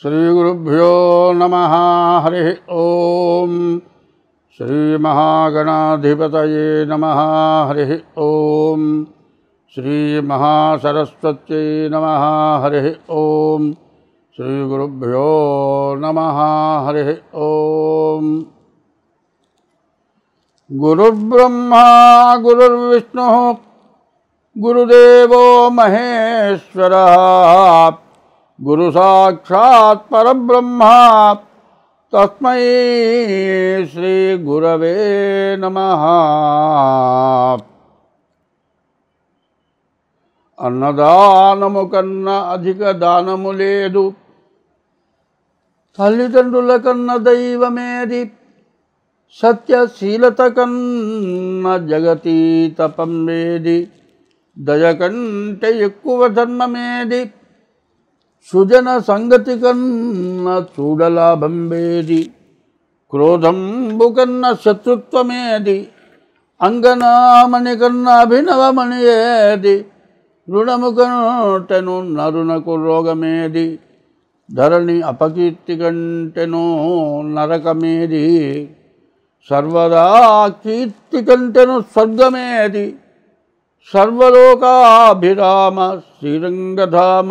श्रीगुरुभ्यो नमः। हरि ओम। श्रीमहागणाधिपतये नमः। हरि ओम। श्रीमहासरस्वत्यै नमः। हरि ओम। श्रीगुरुभ्यो नमः। हरि ओम। गुरुर्ब्रह्मा गुरुर्विष्णुः गुरुदेवो महेश्वरः गुरु साक्षात् परब्रह्म तस्मै श्री गुरवे नमः। అన్నదానము కన్నా అధిక దానము లేదు, తల్లిదండ్రుల కన్న దైవమేది, సత్యశీలత కన్న జగతీ తపమేది, దయ కంటే ఎక్కువ ధర్మమేది, సుజన సంగతి కన్న చూడలాభంబేది, క్రోధంబు కన్న శత్రుత్వమేది, అంగనామణి కన్న అభినవమణి ఏది, రుణము కంటెను నరునకు రోగమేది, ధరణి అపకీర్తి కంటెను నరకమేది, సర్వదా కీర్తి కంటెను స్వర్గమేది, సర్వలోకాభిరామ శ్రీరంగధామ.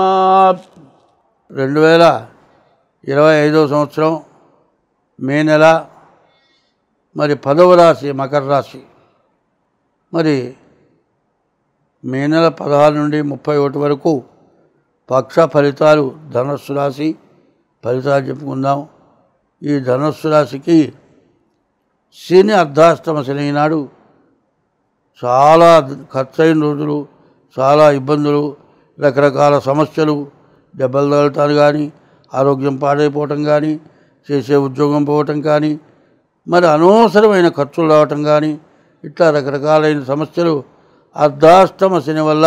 2025 సంవత్సరం మే నెల, మరి 10వ రాశి మకర రాశి. మరి మే నెల 16 నుండి 31 వరకు పక్ష ఫలితాలు ధనస్సు రాశి ఫలితాలు చెప్పుకుందాం. ఈ ధనస్సు రాశికి శని అర్ధాష్టమ శని నాడు చాలా ఖర్చయిన రోజులు, చాలా ఇబ్బందులు, రకరకాల సమస్యలు, దెబ్బలు తగలటాలు కానీ, ఆరోగ్యం పాడైపోవటం కానీ, చేసే ఉద్యోగం పోవటం కానీ, మరి అనవసరమైన ఖర్చులు రావటం కానీ, ఇట్లా రకరకాలైన సమస్యలు అర్ధాష్టమ శని వల్ల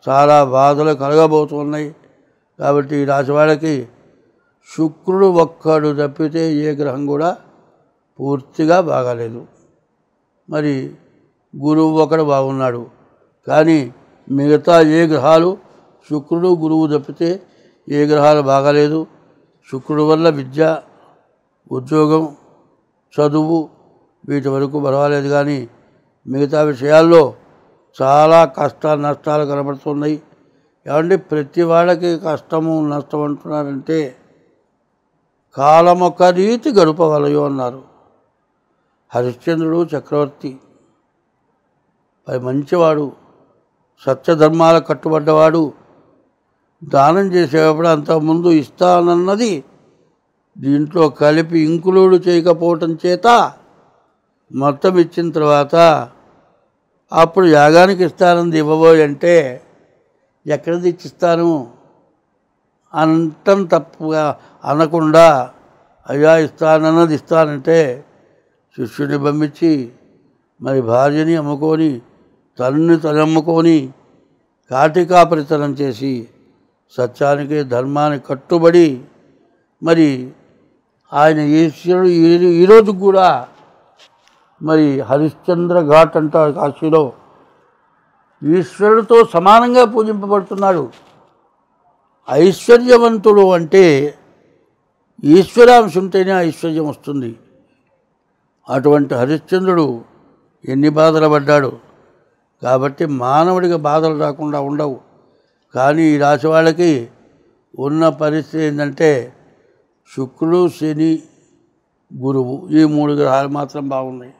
చాలా బాధలు కలగబోతున్నాయి. కాబట్టి ఈ రాశి వాళ్ళకి శుక్రుడు ఒక్కడు తప్పితే ఏ గ్రహం కూడా పూర్తిగా బాగాలేదు. మరి గురువు ఒకడు బాగున్నాడు, కానీ మిగతా ఏ గ్రహాలు శుక్రుడు గురువు తప్పితే ఏ గ్రహాలు బాగాలేదు. శుక్రుడు వల్ల విద్య, ఉద్యోగం, చదువు వీటి వరకు పర్వాలేదు, కానీ మిగతా విషయాల్లో చాలా కష్టాలు నష్టాలు కనబడుతున్నాయి. ఏమంటే ప్రతి వాళ్ళకి కష్టము నష్టం అంటున్నారంటే కాలమొక రీతి గడుపవలయో అన్నారు. హరిశ్చంద్రుడు చక్రవర్తి మంచివాడు, సత్యధర్మాలకు కట్టుబడ్డవాడు. దానం చేసేటప్పుడు అంతకుముందు ఇస్తానన్నది దీంట్లో కలిపి ఇంక్లూడ్ చేయకపోవటం చేత మొత్తం ఇచ్చిన తర్వాత అప్పుడు యాగానికి ఇస్తానన్నది ఇవ్వబోయి అంటే ఎక్కడ తెచ్చిస్తాను అంతం తప్పుగా అనకుండా అయ్యా ఇస్తానన్నది ఇస్తానంటే శిష్యుడిని పంపించి మరి భార్యని అమ్ముకొని తల్లిని తలమ్ముకొని కాటికాపరితనం చేసి సత్యానికి ధర్మానికి కట్టుబడి మరి ఆయన ఈశ్వరుడు ఈరోజు కూడా మరి హరిశ్చంద్ర ఘాట్ అంటారు కాశీలో, ఈశ్వరుడితో సమానంగా పూజింపబడుతున్నాడు. ఐశ్వర్యవంతుడు అంటే ఈశ్వరాంశ ఉంటేనే ఐశ్వర్యం వస్తుంది. అటువంటి హరిశ్చంద్రుడు ఎన్ని బాధలు పడ్డాడు. కాబట్టి మానవుడికి బాధలు రాకుండా ఉండవు. కానీ ఈ రాశి వాళ్ళకి ఉన్న పరిస్థితి ఏంటంటే శుక్రుడు, శని, గురువు ఈ 3 గ్రహాలు మాత్రం బాగున్నాయి.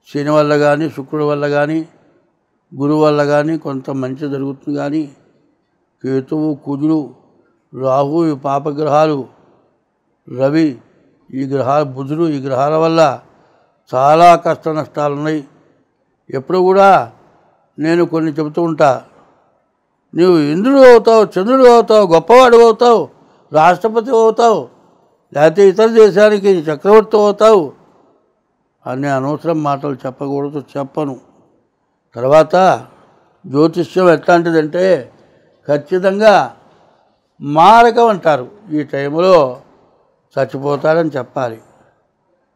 శని వల్ల కానీ, శుక్రుడి వల్ల కానీ, గురువు వల్ల కానీ కొంత మంచి జరుగుతుంది. కానీ కేతువు, కుజుడు, రాహు ఈ పాపగ్రహాలు, రవి ఈ గ్రహాలు, బుధుడు ఈ గ్రహాల వల్ల చాలా కష్ట నష్టాలు ఉన్నాయి. ఎప్పుడు కూడా నేను కొన్ని చెబుతూ ఉంటా, నీవు ఇంద్రుడు అవుతావు, చంద్రుడు అవుతావు, గొప్పవాడు అవుతావు, రాష్ట్రపతి అవుతావు, లేకపోతే ఇతర దేశానికి చక్రవర్తి అవుతావు అనే అనవసరం మాటలు చెప్పకూడదు, చెప్పను. తర్వాత జ్యోతిష్యం ఎట్లాంటిదంటే ఖచ్చితంగా మారకం అంటారు. ఈ టైంలో చచ్చిపోతాడని చెప్పాలి.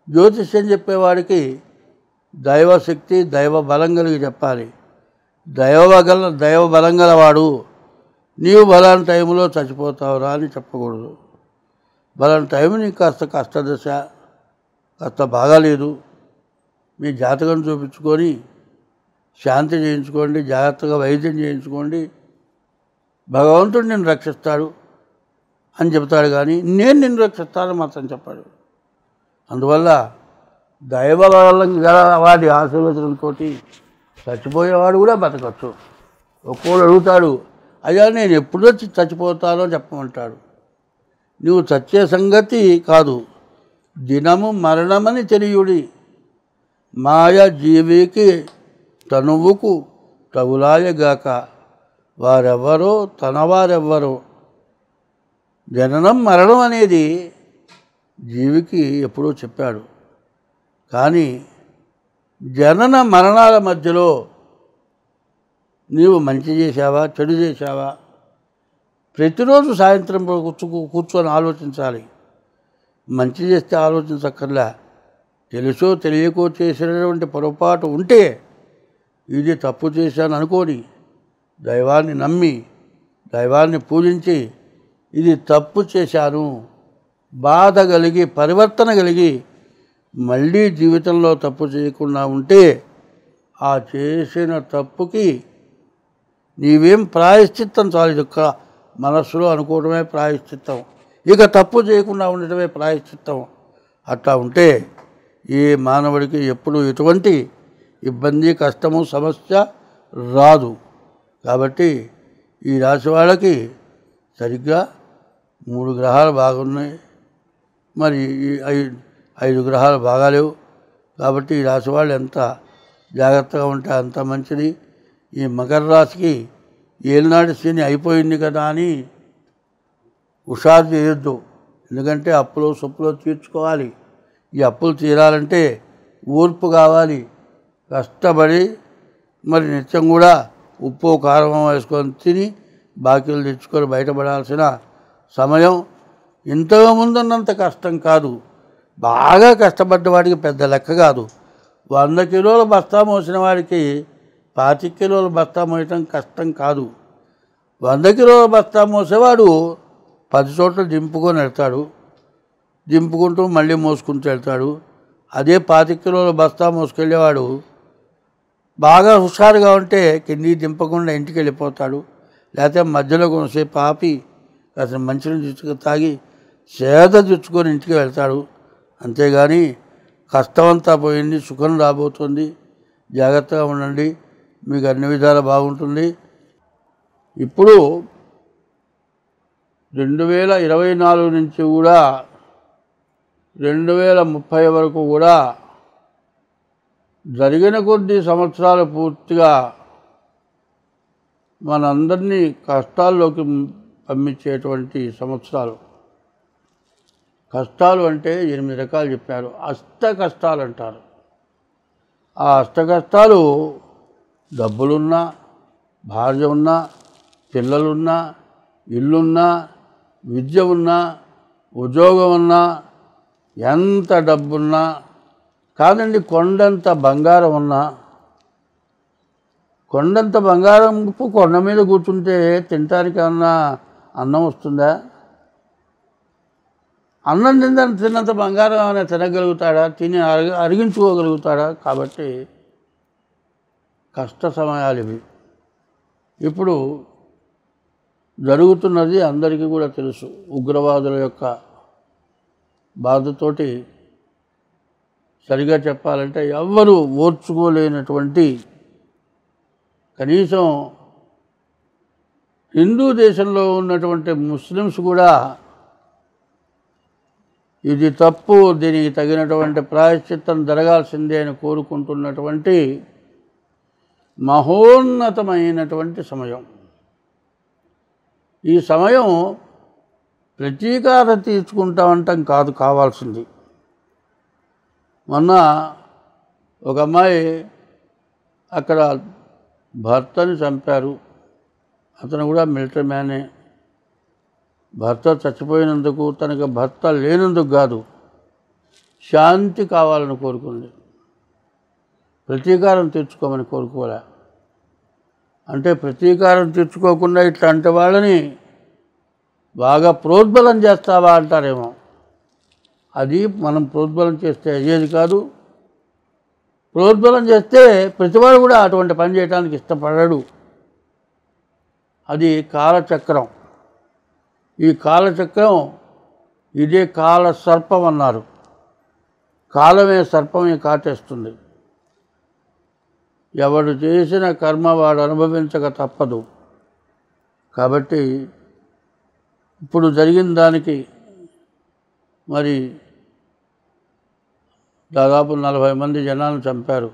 జ్యోతిష్యం చెప్పేవాడికి దైవశక్తి, దైవ బలం కలిగి చెప్పాలి. దైవ బలం గలవాడు నీవు బలాన్ని టైంలో చచ్చిపోతావురా అని చెప్పకూడదు. బలం టైం నీకు కాస్త కష్టదశ, కాస్త బాగాలేదు, మీ జాతకం చూపించుకొని శాంతి చేయించుకోండి, జాగ్రత్తగా వైద్యం చేయించుకోండి, భగవంతుడు నిన్ను రక్షిస్తాడు అని చెప్తాడు. కానీ నేను నిన్ను రక్షిస్తానని మాత్రం చెప్పాడు. అందువల్ల దైవబలం గల వాడి ఆశీర్వచనంతో చచ్చిపోయేవాడు కూడా బతకచ్చు. ఒక్కోడు అడుగుతాడు, అయ్యా నేను ఎప్పుడు చచ్చిపోతానో చెప్పమంటాడు. నువ్వు చచ్చే సంగతి కాదు, దినము మరణమని తెలియుడి, మాయ జీవికి తనువుకు తగులాయగాక, వారెవ్వరో తనవారెవ్వరో. జననం మరణం అనేది జీవికి ఎప్పుడూ చెప్పాడు. కానీ జనన మరణాల మధ్యలో నీవు మంచి చేశావా, చెడు చేశావా, ప్రతిరోజు సాయంత్రం కూర్చొని ఆలోచించాలి. మంచి చేస్తే ఆలోచించక్కర్లా, తెలుసో తెలియకో చేసినటువంటి పొరపాటు ఉంటే ఇది తప్పు చేశాను అనుకోని దైవాన్ని నమ్మి దైవాన్ని పూజించి ఇది తప్పు చేశాను, బాధ కలిగి పరివర్తన కలిగి మళ్ళీ జీవితంలో తప్పు చేయకుండా ఉంటే ఆ చేసిన తప్పుకి నీవేం ప్రాయశ్చిత్తం చాలు. ఇక మనస్సులో అనుకోవడమే ప్రాయశ్చిత్తం, ఇక తప్పు చేయకుండా ఉండటమే ప్రాయశ్చిత్తం. అట్లా ఉంటే ఏ మానవుడికి ఎప్పుడు ఎటువంటి ఇబ్బంది, కష్టము, సమస్య రాదు. కాబట్టి ఈ రాశి వాళ్ళకి సరిగ్గా 3 గ్రహాలు బాగున్నాయి, మరి ఈ 5 గ్రహాలు బాగాలేవు. కాబట్టి ఈ రాశి వాళ్ళు ఎంత జాగ్రత్తగా ఉంటే అంత మంచిది. ఈ మకర రాశికి ఏలినాటి శని అయిపోయింది కదా అని హుషారు చేయొద్దు. ఎందుకంటే అప్పులు సొప్పులు తీర్చుకోవాలి. ఈ అప్పులు తీరాలంటే ఓర్పు కావాలి. కష్టపడి మరి నిత్యం కూడా ఉప్పు కారం వేసుకొని తిని బాకీలు తెచ్చుకొని బయటపడాల్సిన సమయం. ఇంతకు ముందున్నంత కష్టం కాదు. బాగా కష్టపడ్డ వాడికి పెద్ద లెక్క కాదు. 100 కిలోల బస్తా మోసిన వాడికి 25 కిలోల బస్తా మోయటం కష్టం కాదు. 100 కిలోల బస్తా మోసేవాడు 10 చోట్ల దింపుకొని వెళ్తాడు, దింపుకుంటూ మళ్ళీ మోసుకుంటూ వెళ్తాడు. అదే 25 కిలోల బస్తా మోసుకెళ్ళేవాడు బాగా హుషారుగా ఉంటే కిందికి దింపకుండా ఇంటికి వెళ్ళిపోతాడు. లేకపోతే మధ్యలో కొంతసేపు ఆపి కాస్త మంచినీళ్ళు తెచ్చుకు తాగి సేద తెచ్చుకొని ఇంటికి వెళ్తాడు. అంతేగాని కష్టమంతా పోయింది, సుఖం రాబోతుంది. జాగ్రత్తగా ఉండండి, మీకు అన్ని విధాలు బాగుంటుంది. ఇప్పుడు 2024 నుంచి కూడా 2030 వరకు కూడా జరిగిన కొద్ది సంవత్సరాలు పూర్తిగా మనందరినీ కష్టాల్లోకి పంపించేటువంటి సంవత్సరాలు. కష్టాలు అంటే 8 రకాలు చెప్పారు. అష్ట కష్టాలు అంటారు. ఆ అష్ట కష్టాలు డబ్బులున్నా, భార్య ఉన్నా, పిల్లలున్నా, ఇల్లున్నా, విద్య ఉన్నా, ఉద్యోగం ఉన్నా, ఎంత డబ్బున్నా కాదండి, కొండంత బంగారం ఉన్నా. కొండంత బంగారం కొండ మీద కూర్చుంటే తినటానికి అన్నా అన్నం వస్తుందా? అన్నం తిన్నంత బంగారం అయినా తినగలుగుతాడా? తిని అరిగించుకోగలుగుతాడా? కాబట్టి కష్ట సమయాలు ఇవి. ఇప్పుడు జరుగుతున్నది అందరికీ కూడా తెలుసు. ఉగ్రవాదుల యొక్క బాధతోటి సరిగా చెప్పాలంటే ఎవ్వరూ ఓర్చుకోలేనటువంటి, కనీసం హిందూ దేశంలో ఉన్నటువంటి ముస్లిమ్స్ కూడా ఇది తప్పు, దీనికి తగినటువంటి ప్రాయశ్చిత్తం జరగాల్సిందే అని కోరుకుంటున్నటువంటి మహోన్నతమైనటువంటి సమయం. ఈ సమయం ప్రతీకారం తీర్చుకుంటామంటాం కాదు కావాల్సింది. మొన్న ఒక అమ్మాయి అక్కడ భర్తని చంపారు. అతను కూడా మిలిటరీ మ్యానే. భర్త చచ్చిపోయినందుకు, తనకు భర్త లేనందుకు కాదు, శాంతి కావాలని కోరుకుంది. ప్రతీకారం తీర్చుకోమని కోరుకోలే. అంటే ప్రతీకారం తీర్చుకోకుండా ఇట్లాంటి వాళ్ళని బాగా ప్రోద్బలం చేస్తావా అంటారేమో. అది మనం ప్రోద్బలం చేస్తే అయ్యేది కాదు. ప్రోద్బలం చేస్తే ప్రతివాడు కూడా అటువంటి పని చేయడానికి ఇష్టపడడు. అది కాలచక్రం. ఈ కాలచక్రం ఇదే కాల సర్పం అన్నారు. కాలమే సర్పమే కాటేస్తుంది. ఎవడు చేసిన కర్మ వాడు అనుభవించక తప్పదు. కాబట్టి ఇప్పుడు జరిగిన దానికి మరి దాదాపు 40 మంది జనాలను చంపారు.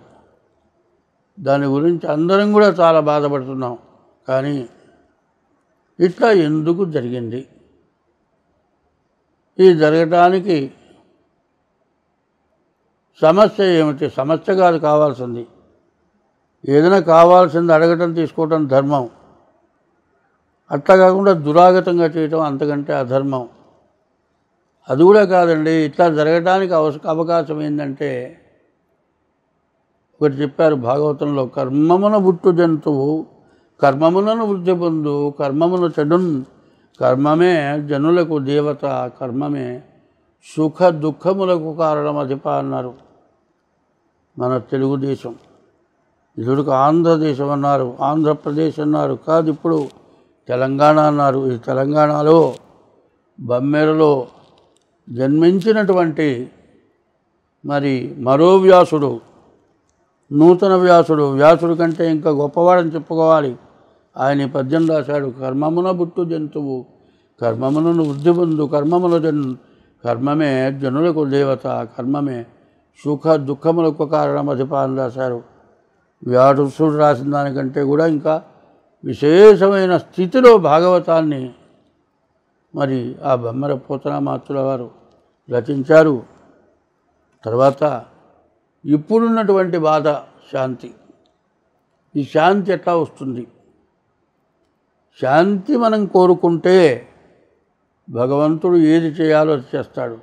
దాని గురించి అందరం కూడా చాలా బాధపడుతున్నాం. కానీ ఇట్లా ఎందుకు జరిగింది? ఈ జరగటానికి సమస్య ఏమిటి? సమస్య కాదు కావాల్సింది. ఏదైనా కావాల్సింది అడగటం తీసుకోవటం ధర్మం. అట్లా కాకుండా దురాగతంగా చేయటం అంతకంటే అధర్మం. అది కూడా కాదండి. ఇట్లా జరగటానికి అవకాశం ఏంటంటే ఒకటి చెప్పారు భాగవతంలో, కర్మమున పుట్టు జంతువు కర్మములను వృద్ధి పొందు కర్మమును చెడున్ కర్మమే జనులకు దేవత కర్మమే సుఖ దుఃఖములకు కారణం అధిప అన్నారు. మన తెలుగుదేశం ఇదివరకు ఆంధ్రదేశం అన్నారు, ఆంధ్రప్రదేశ్ అన్నారు, కాదు ఇప్పుడు తెలంగాణ అన్నారు. ఈ తెలంగాణలో బమ్మెరలో జన్మించినటువంటి మరి మరో వ్యాసుడు, నూతన వ్యాసుడు, వ్యాసుడు కంటే ఇంకా గొప్పవాడని చెప్పుకోవాలి. ఆయన పద్యం రాశాడు, కర్మమున పుట్టు జంతువు కర్మములను వృద్ధి పొందు కర్మమే జనులకు దేవత కర్మమే సుఖ దుఃఖములకు కారణం అధిప అని రాశారు. వ్యాసుడు రాసిన దానికంటే కూడా ఇంకా విశేషమైన స్థితిలో భాగవతాన్ని మరి ఆ బొమ్మర పోతనామాత్రుల వారు రచించారు. తర్వాత ఇప్పుడున్నటువంటి బాధ శాంతి. ఈ శాంతి ఎట్లా వస్తుంది? శాంతి మనం కోరుకుంటే భగవంతుడు ఏది చేయాలో అది చేస్తాడు.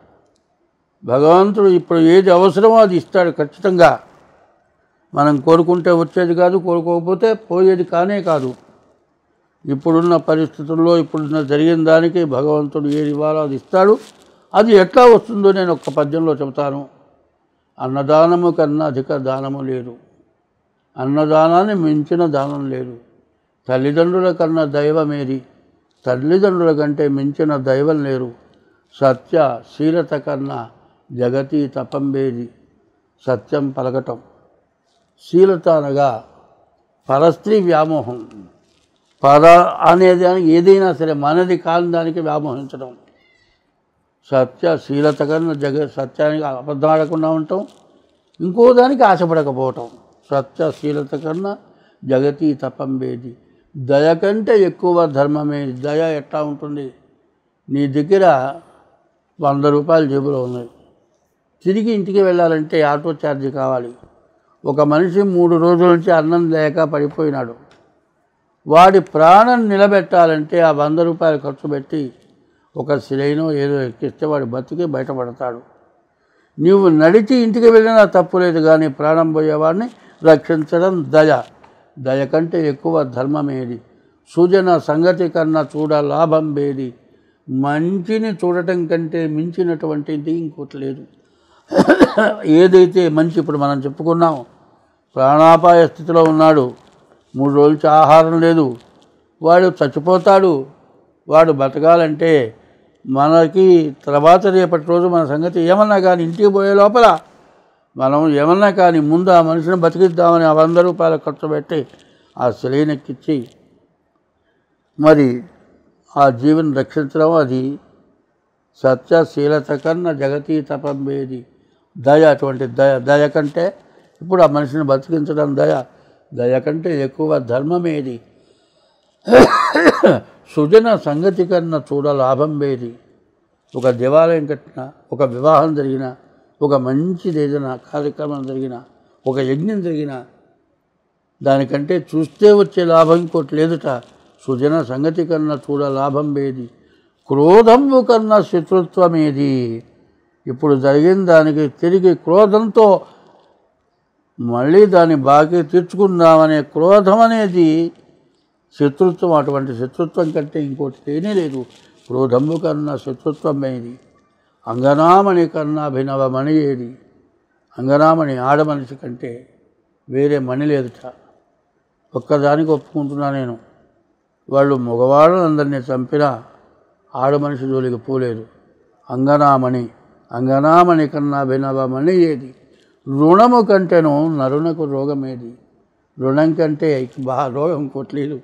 భగవంతుడు ఇప్పుడు ఏది అవసరమో అది ఇస్తాడు ఖచ్చితంగా. మనం కోరుకుంటే వచ్చేది కాదు, కోరుకోకపోతే పోయేది కానే కాదు. ఇప్పుడున్న పరిస్థితుల్లో ఇప్పుడున్న జరిగిన దానికి భగవంతుడు ఏది ఇవ్వాలో అది ఇస్తాడు. అది ఎట్లా వస్తుందో నేను ఒక్క పద్యంలో చెబుతాను. అన్నదానము కన్నా అధిక దానము లేదు, అన్నదానాన్ని మించిన దానం లేదు. తల్లిదండ్రుల కన్నా దైవమేది, తల్లిదండ్రుల కంటే మించిన దైవం లేరు. సత్య శీలత కన్నా జగతి తపంబేది. సత్యం పలకటం, శీలత అనగా పరస్త్రీ వ్యామోహం. పర అనేది ఏదైనా సరే మనది కాని దానికి వ్యామోహించడం. సత్యశీలత కన్నా సత్యానికి అబద్ధం ఆడకుండా ఉండటం, ఇంకో దానికి ఆశపడకపోవటం. సత్యశీలత కన్నా జగతి తపంబేది. దయ కంటే ఎక్కువ ధర్మమే. దయ ఎట్లా ఉంటుంది? నీ దగ్గర 100 రూపాయలు జేబులో ఉన్నాయి, తిరిగి ఇంటికి వెళ్ళాలంటే ఆటో ఛార్జీ కావాలి. ఒక మనిషి 3 రోజుల నుంచి అన్నం లేక పడిపోయినాడు. వాడి ప్రాణం నిలబెట్టాలంటే ఆ 100 రూపాయలు ఖర్చు పెట్టి ఒక సిలైనో ఏదో ఎక్కిస్తే వాడు బతికి బయటపడతాడు. నీవు నడిచి ఇంటికి వెళ్ళినా తప్పు లేదు, కానీ ప్రాణం పోయేవాడిని రక్షించడం దయ. దయ కంటే ఎక్కువ ధర్మమేది. సుజన సంగతి కన్నా చూడ లాభం బేది. మంచిని చూడటం కంటే మించినటువంటిది ఇంకోటి లేదు. ఏదైతే మంచి, ఇప్పుడు మనం చెప్పుకున్నాం, ప్రాణాపాయ స్థితిలో ఉన్నాడు, 3 రోజుల నుంచి ఆహారం లేదు, వాడు చచ్చిపోతాడు. వాడు బతకాలంటే మనకి తర్వాత రేపటి రోజు మన సంగతి ఏమన్నా కానీ ఇంటికి పోయే లోపల మనం ఏమన్నా కానీ ముందు ఆ మనిషిని బతికిద్దామని 100 రూపాయలు ఖర్చు పెట్టి ఆ శిలైనెక్కిచ్చి మరి ఆ జీవిని రక్షించడం, అది సత్యశీలత కన్నా జగతి తపంబేది. దయ, అటువంటి దయ కంటే ఇప్పుడు ఆ మనిషిని బతికించడం దయ కంటే ఎక్కువ ధర్మమేది. సుజన సంగతి కన్నా చూడ లాభం వేది. ఒక దేవాలయం కట్టినా, ఒక వివాహం జరిగినా, ఒక మంచిది ఏదైనా కార్యక్రమం జరిగినా, ఒక యజ్ఞం జరిగినా, దానికంటే చూస్తే వచ్చే లాభం ఇంకోటి లేదుట. సుజన సంగతి కన్నా చూడ లాభం వేది. క్రోధము కన్నా శత్రుత్వమేది. ఇప్పుడు జరిగిన దానికి తిరిగి క్రోధంతో మళ్ళీ దాన్ని బాకీ తీర్చుకుందామనే క్రోధం అనేది శత్రుత్వం. అటువంటి శత్రుత్వం కంటే ఇంకోటి తేనే లేదు. క్రోధము కన్నా శత్రుత్వమేది. అంగనామణి కన్నా అభినవ మణి ఏది? అంగనామణి ఆడమనిషి కంటే వేరే మణి లేదుట. ఒక్కదానికి ఒప్పుకుంటున్నా నేను, వాళ్ళు మగవాళ్ళందరినీ చంపినా ఆడమనిషి జోలికి పోలేదు. అంగనామణి, అంగనామణి కన్నా అభినవ మణి ఏది? రుణము కంటేను నరునకు రోగమేది? రుణం కంటే రోగం కొట్లేదు.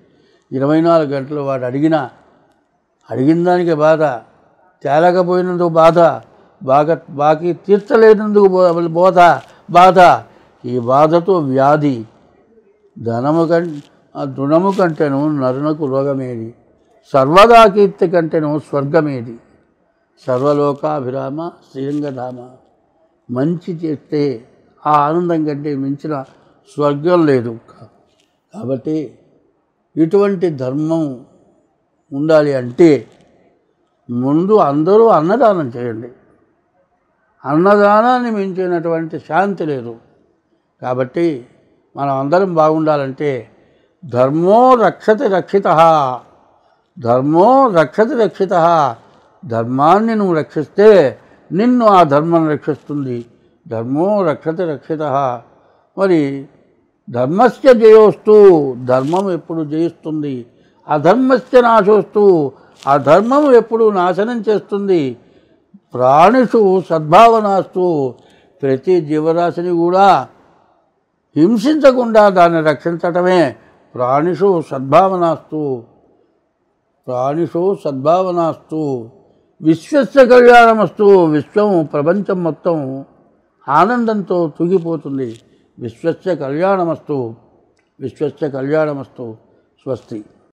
24 గంటలు వాడు అడిగిన దానికి బాధ, తేలకపోయినందుకు బాధ, బాకీ తీర్చలేనందుకు బాధ. ఈ బాధతో వ్యాధి. రుణము కంటేను నరునకు రోగమేది? సర్వదా కీర్తి కంటేను స్వర్గమేది? సర్వలోకాభిరామ శ్రీరంగధామ. మంచి చేస్తే ఆ ఆనందం కంటే మించిన స్వర్గం లేదు. కాబట్టి ఇటువంటి ధర్మం ఉండాలి అంటే ముందు అందరూ అన్నదానం చేయండి. అన్నదానాన్ని మించినటువంటి శాంతి లేదు. కాబట్టి మనం అందరం బాగుండాలంటే ధర్మో రక్షతి రక్షితః, ధర్మో రక్షతి రక్షితః. ధర్మాన్ని నువ్వు రక్షిస్తే నిన్ను ఆ ధర్మం రక్షిస్తుంది. ధర్మో రక్షతి రక్షితః. మరి ధర్మస్య జయోస్తు, ధర్మం ఎప్పుడు జయిస్తుంది. అధర్మస్య నాశోస్తు, అధర్మం ఎప్పుడు నాశనం చేస్తుంది. ప్రాణిషు సద్భావనాస్తు, ప్రతి జీవరాశిని కూడా హింసించకుండా దాన్ని రక్షించటమే ప్రాణిషు సద్భావనాస్తు. ప్రాణిషు సద్భావనాస్తు. విశ్వస్య కళ్యాణమస్తు. విశ్వం, ప్రపంచం మొత్తం ఆనందంతో తూగిపోతుంది. విశ్వస్య కళ్యాణమస్తు, విశ్వస్య కళ్యాణమస్తు. స్వస్తి.